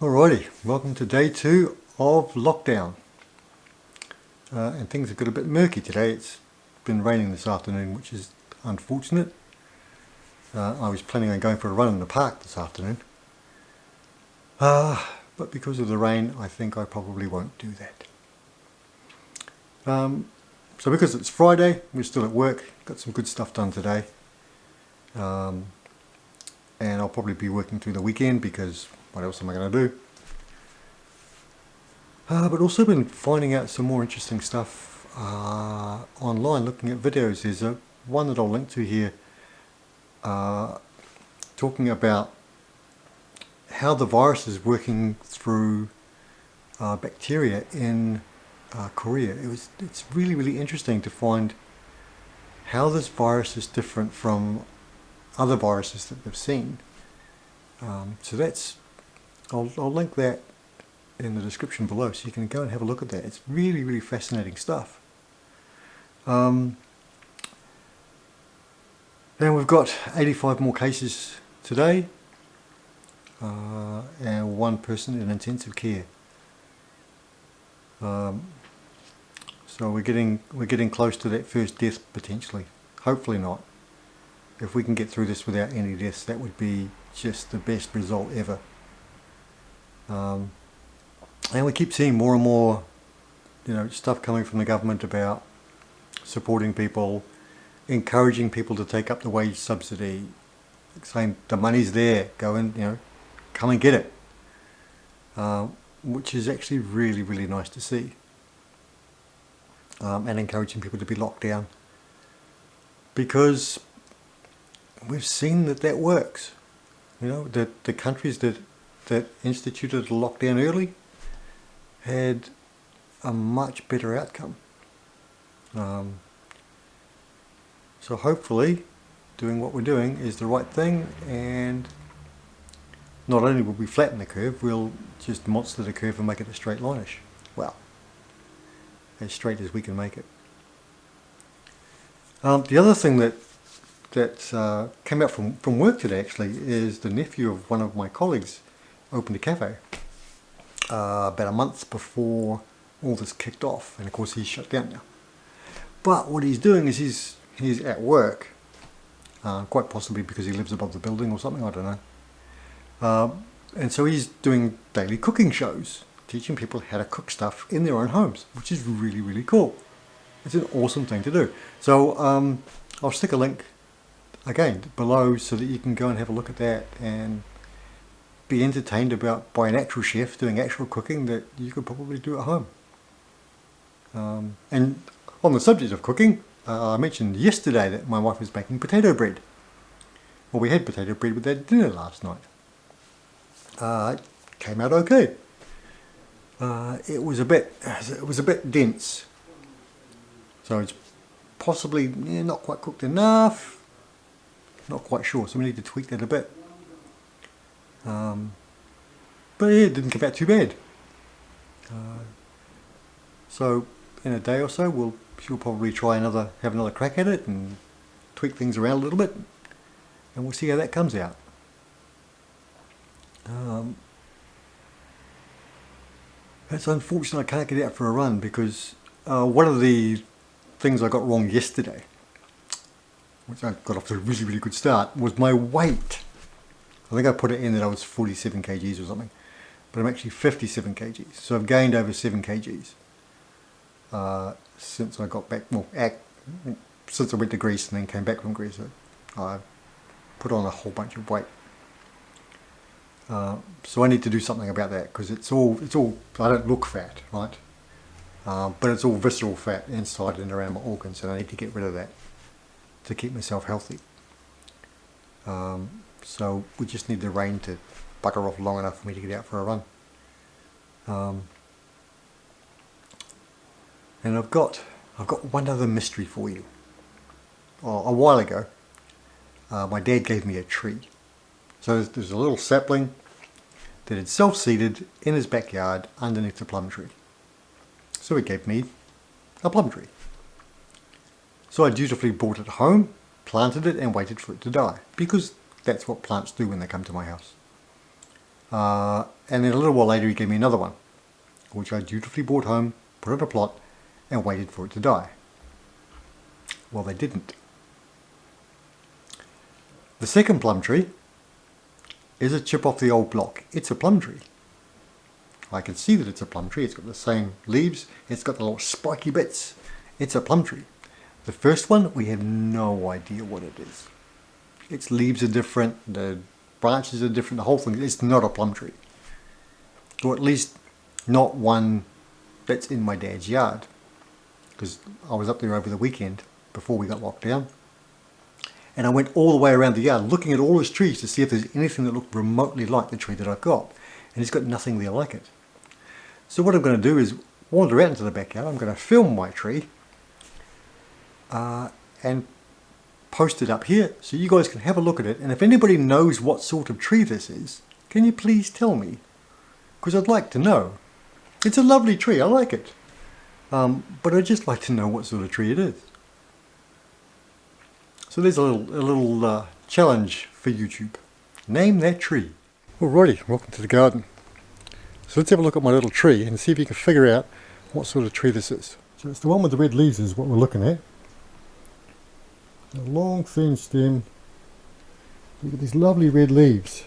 Alrighty, welcome to day 2 of lockdown. And things have got a bit murky today. It's been raining this afternoon, which is unfortunate. I was planning on going for a run in the park this afternoon. But because of the rain, I think I probably won't do that. So because it's Friday, we're still at work, got some good stuff done today. And I'll probably be working through the weekend because what else am I going to do? But also been finding out some more interesting stuff online, looking at videos. There's one that I'll link to here talking about how the virus is working through bacteria in Korea. It's really interesting to find how this virus is different from other viruses that they've seen. So that's I'll link that in the description below so you can go and have a look at that. It's really fascinating stuff. And we've got 85 more cases today and one person in intensive care. So we're getting close to that first death potentially. Hopefully not. If we can get through this without any deaths, that would be just the best result ever. And we keep seeing more and more, stuff coming from the government about supporting people, encouraging people to take up the wage subsidy, saying the money's there, go and, come and get it. Which is actually really nice to see. And encouraging people to be locked down. Because we've seen that works. The countries that instituted a lockdown early had a much better outcome. So hopefully doing what we're doing is the right thing, and not only will we flatten the curve, we'll just monster the curve and make it a straight line-ish. Well, as straight as we can make it. The other thing that came out from work today actually is the nephew of one of my colleagues opened a cafe about a month before all this kicked off, and of course he's shut down now. But what he's doing is he's at work, quite possibly because he lives above the building or something, I don't know. And so he's doing daily cooking shows, teaching people how to cook stuff in their own homes, which is really cool. It's an awesome thing to do. So I'll stick a link again below so that you can go and have a look at that and be entertained by an actual chef doing actual cooking that you could probably do at home. And on the subject of cooking, I mentioned yesterday that my wife was making potato bread. Well, we had potato bread with that dinner last night. It came out okay. It was a bit dense, so it's possibly not quite cooked enough. Not quite sure, so we need to tweak that a bit. But yeah, it didn't come out too bad. So in a day or so, she'll probably have another crack at it and tweak things around a little bit, and we'll see how that comes out. It's unfortunate I can't get out for a run because one of the things I got wrong yesterday, which I got off to a really good start, was my weight. I think I put it in that I was 47 kgs or something, but I'm actually 57 kgs. So I've gained over 7 kgs since I got back, since I went to Greece and then came back from Greece. I put on a whole bunch of weight. So I need to do something about that because it's all, I don't look fat, right? But it's all visceral fat inside and around my organs, and I need to get rid of that to keep myself healthy. So we just need the rain to bugger off long enough for me to get out for a run. And I've got one other mystery for you. A while ago, my dad gave me a tree. So there's a little sapling that had self-seeded in his backyard underneath the plum tree. So he gave me a plum tree. So I dutifully brought it home, planted it and waited for it to die, because that's what plants do when they come to my house. And then a little while later he gave me another one, which I dutifully brought home, put in a plot, and waited for it to die. Well, they didn't. The second plum tree is a chip off the old block. It's a plum tree. I can see that it's a plum tree. It's got the same leaves. It's got the little spiky bits. It's a plum tree. The first one, we have no idea what it is. Its leaves are different. The branches are different. The whole thing. It's not a plum tree. Or at least not one that's in my dad's yard. Because I was up there over the weekend before we got locked down. And I went all the way around the yard looking at all his trees to see if there's anything that looked remotely like the tree that I've got. And he's got nothing there like it. So what I'm going to do is wander out into the backyard. I'm going to film my tree and post it up here so you guys can have a look at it. And if anybody knows what sort of tree this is, can you please tell me? Because I'd like to know. It's a lovely tree. I like it. But I'd just like to know what sort of tree it is. So there's a little challenge for YouTube. Name that tree. Alrighty, welcome to the garden. So let's have a look at my little tree and see if you can figure out what sort of tree this is. So it's the one with the red leaves is what we're looking at. A long thin stem. Look at these lovely red leaves.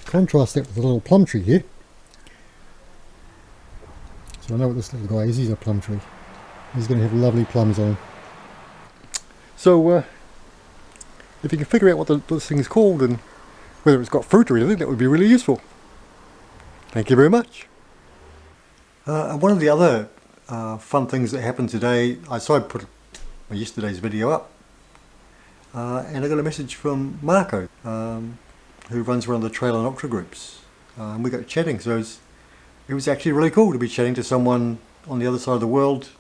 Contrast that with the little plum tree here. So I know what this little guy is. He's a plum tree. He's going to have lovely plums on him. So if you can figure out what this thing is called and whether it's got fruit or anything, that would be really useful. Thank you very much. And one of the other fun things that happened today, I saw I put yesterday's video up, and I got a message from Marco, who runs one of the trail and ultra groups, and we got chatting. So it was actually really cool to be chatting to someone on the other side of the world,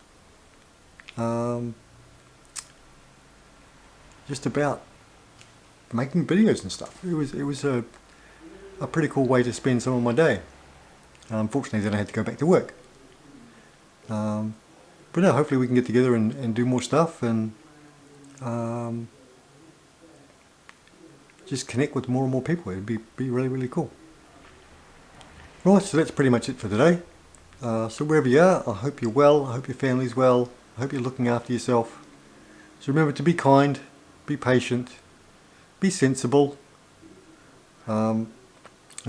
just about making videos and stuff. It was a pretty cool way to spend some of my day. Unfortunately, then I had to go back to work. But no, hopefully we can get together and do more stuff and just connect with more and more people. It'd be really, really cool. Right, so that's pretty much it for today. So wherever you are, I hope you're well, I hope your family's well, I hope you're looking after yourself. So remember to be kind, be patient, be sensible, and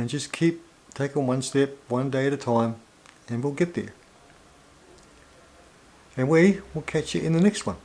just keep taking one step, one day at a time, and we'll get there. And we will catch you in the next one.